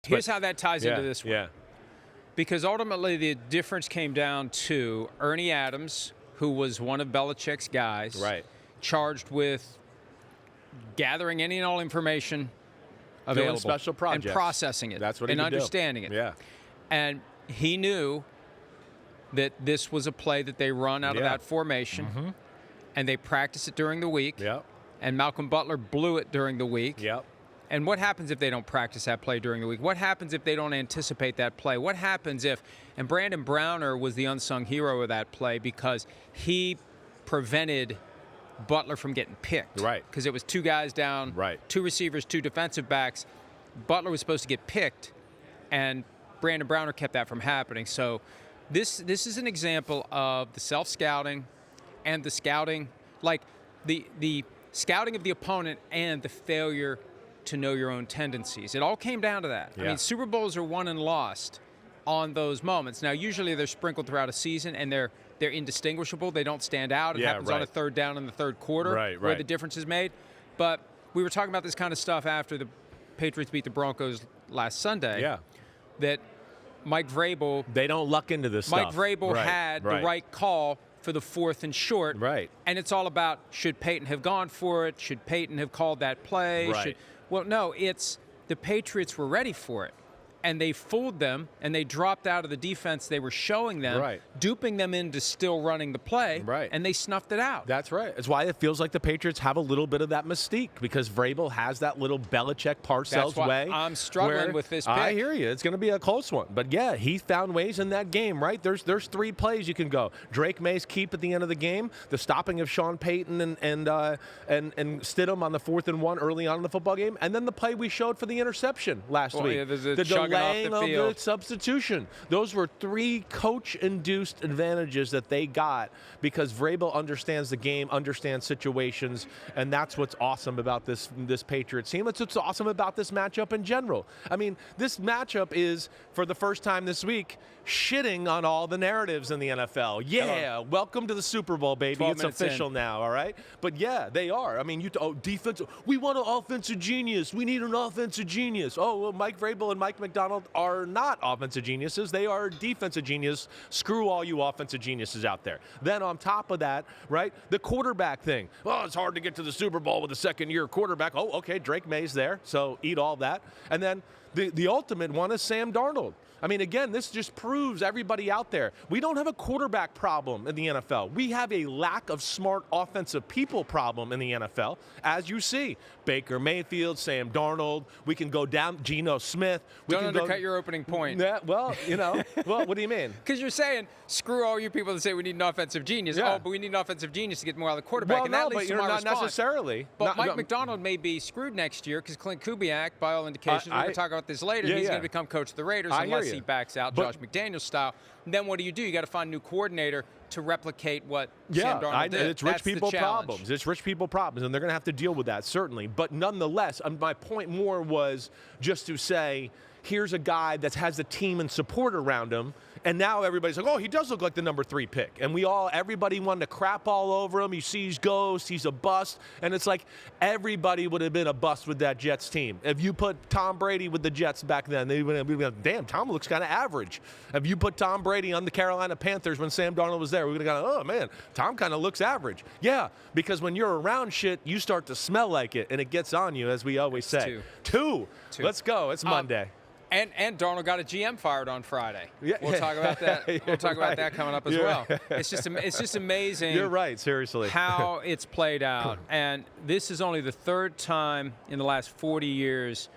Here's how that ties into this one. Yeah. Because ultimately the difference came down to Ernie Adams, who was one of Belichick's guys, charged with gathering any and all information available, doing special projects, and processing it, that's what he and could understanding do. it. Yeah. And he knew that this was a play that they run out of that formation, and they practice it during the week. And Malcolm Butler blew it during the week. And what happens if they don't practice that play during the week? What happens if they don't anticipate that play? What happens if, and Brandon Browner was the unsung hero of that play because he prevented Butler from getting picked. Because it was two guys down, two receivers, two defensive backs. Butler was supposed to get picked, and Brandon Browner kept that from happening. So this is an example of the self-scouting and the scouting, like the scouting of the opponent and the failure to know your own tendencies. It all came down to that. I mean, Super Bowls are won and lost on those moments. Now, usually they're sprinkled throughout a season, and they're indistinguishable. They don't stand out. It happens on a third down in the third quarter where the difference is made. But we were talking about this kind of stuff after the Patriots beat the Broncos last Sunday. That Mike Vrabel... They don't luck into this Mike stuff. Vrabel had the right call for the 4th and short. And it's all about, should Peyton have gone for it? Should Peyton have called that play? Well, no, it's the Patriots were ready for it, and they fooled them, and they dropped out of the defense they were showing them, duping them into still running the play, and they snuffed it out. That's right. That's why it feels like the Patriots have a little bit of that mystique, because Vrabel has that little Belichick Parcells way. I'm struggling with this pick. I hear you. It's going to be a close one. But, yeah, he found ways in that game, right? There's 3 plays you can go. Drake May's keep at the end of the game, the stopping of Sean Payton and Stidham on the 4th and 1 early on in the football game, and then the play we showed for the interception last week. The delaying off the field. Of the substitution. Those were 3 coach-induced advantages that they got because Vrabel understands the game, understands situations, and that's what's awesome about this Patriots team. It's what's awesome about this matchup in general. I mean, this matchup is, for the first time this week, shitting on all the narratives in the NFL. Yeah, welcome to the Super Bowl, baby. It's official now, all right? But, yeah, they are. I mean, defense. We want an offensive genius. We need an offensive genius. Oh, well, Mike Vrabel and Mike McDonald are not offensive geniuses. They are defensive geniuses. Screw all you offensive geniuses out there. Then on top of that, right, the quarterback thing. Well, it's hard to get to the Super Bowl with a second-year quarterback. Oh, okay, Drake May's there, so eat all that. And then the ultimate one is Sam Darnold. I mean, again, this just proves everybody out there. We don't have a quarterback problem in the NFL. We have a lack of smart offensive people problem in the NFL. As you see, Baker Mayfield, Sam Darnold. We can go down, Geno Smith. Don't undercut your opening point. Yeah, well, well, what do you mean? Because you're saying, screw all you people that say we need an offensive genius. Oh, but we need an offensive genius to get more out of the quarterback. Well, and that no, leads but to you're my not response. necessarily. But Mike McDonald may be screwed next year because Clint Kubiak, by all indications, we're going to talk about this later, he's going to become coach of the Raiders unless he backs out Josh McDaniels style. And then what do? You got to find a new coordinator to replicate what Sam Darnold did. It's rich people problems. It's rich people problems, and they're going to have to deal with that, certainly. But nonetheless, my point more was just to say, here's a guy that has the team and support around him, and now everybody's like, oh, he does look like the number 3 pick. And everybody wanted to crap all over him. He sees ghosts. He's a bust. And it's like everybody would have been a bust with that Jets team. If you put Tom Brady with the Jets back then, they would have been like, damn, Tom looks kind of average. If you put Tom Brady on the Carolina Panthers when Sam Darnold was there, we would have gone, oh, man, Tom kind of looks average. Yeah, because when you're around shit, you start to smell like it, and it gets on you, as we always say. Two. Let's go. It's Monday. And Darnold got a GM fired on Friday. Yeah. We'll talk about that. We'll talk about that coming up as well. It's just amazing. You're right, seriously. How it's played out. And this is only the 3rd time in the last 40 years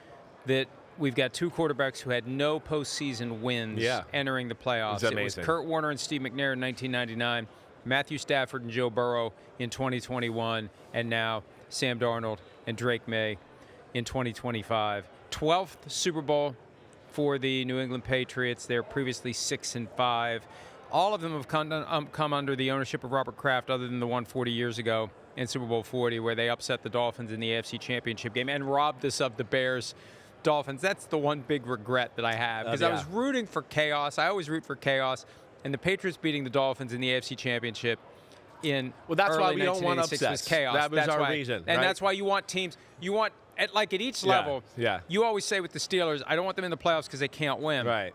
that we've got 2 quarterbacks who had no postseason wins entering the playoffs. It was Kurt Warner and Steve McNair in 1999, Matthew Stafford and Joe Burrow in 2021, and now Sam Darnold and Drake May in 2025. 12th Super Bowl for the New England Patriots. They're previously 6-5. All of them have come under the ownership of Robert Kraft, other than the one 40 years ago in Super Bowl 40, where they upset the Dolphins in the AFC Championship game and robbed us of the Bears-Dolphins. That's the one big regret that I have, because I was rooting for chaos. I always root for chaos. And the Patriots beating the Dolphins in the AFC Championship in that's early why we don't want 1986 upsets. was chaos. That was our reason. And that's why you want teams. at each level, you always say with the Steelers, I don't want them in the playoffs because they can't win. Right.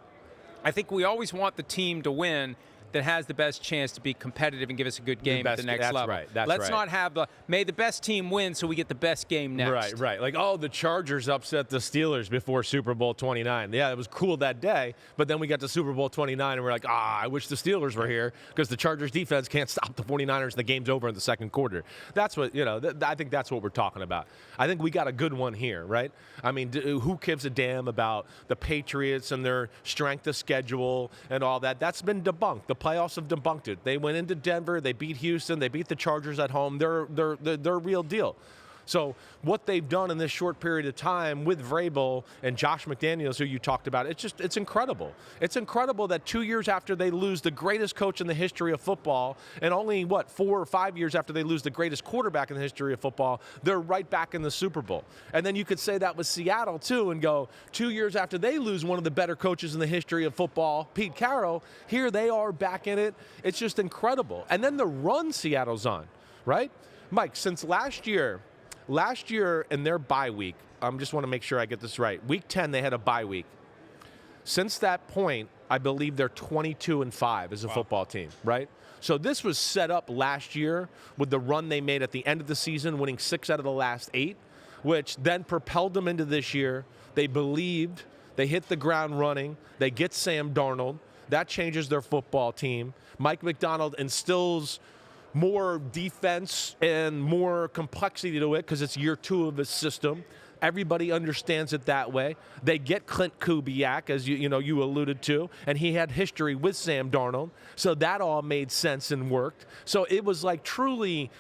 I think we always want the team to win that has the best chance to be competitive and give us a good game at the next level. Let's not have may the best team win so we get the best game next. Right. Like, the Chargers upset the Steelers before Super Bowl 29. Yeah, it was cool that day, but then we got to Super Bowl 29 and we're like, I wish the Steelers were here because the Chargers defense can't stop the 49ers and the game's over in the second quarter. That's what, I think that's what we're talking about. I think we got a good one here, right? I mean, who gives a damn about the Patriots and their strength of schedule and all that? That's been debunked. The playoffs have debunked it. They went into Denver, they beat Houston, they beat the Chargers at home. They're real deal. So what they've done in this short period of time with Vrabel and Josh McDaniels, who you talked about, it's incredible. It's incredible that 2 years after they lose the greatest coach in the history of football, and only, 4 or 5 years after they lose the greatest quarterback in the history of football, they're right back in the Super Bowl. And then you could say that with Seattle, too, and go 2 years after they lose one of the better coaches in the history of football, Pete Carroll, here they are back in it. It's just incredible. And then the run Seattle's on, right? Mike, since last year in their bye week, I just want to make sure I get this right. Week 10, they had a bye week. Since that point, I believe they're 22-5 as a football team, right? So this was set up last year with the run they made at the end of the season, winning 6 out of the last 8, which then propelled them into this year. They believed, they hit the ground running, they get Sam Darnold. That changes their football team. Mike Macdonald instills more defense and more complexity to it because it's year 2 of his system. Everybody understands it that way. They get Clint Kubiak, as you alluded to, and he had history with Sam Darnold. So that all made sense and worked. So it was like truly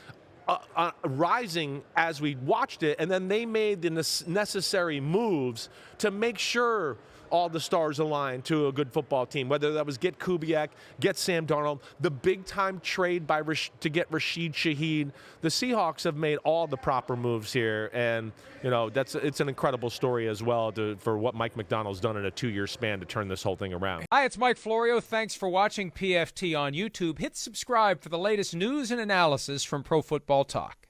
rising as we watched it, and then they made the necessary moves to make sure all the stars aligned to a good football team, whether that was get Kubiak, get Sam Darnold, the big-time trade to get Rashid Shaheed. The Seahawks have made all the proper moves here, and it's an incredible story as well for what Mike Macdonald's done in a 2-year span to turn this whole thing around. Hi, it's Mike Florio. Thanks for watching PFT on YouTube. Hit subscribe for the latest news and analysis from Pro Football Talk.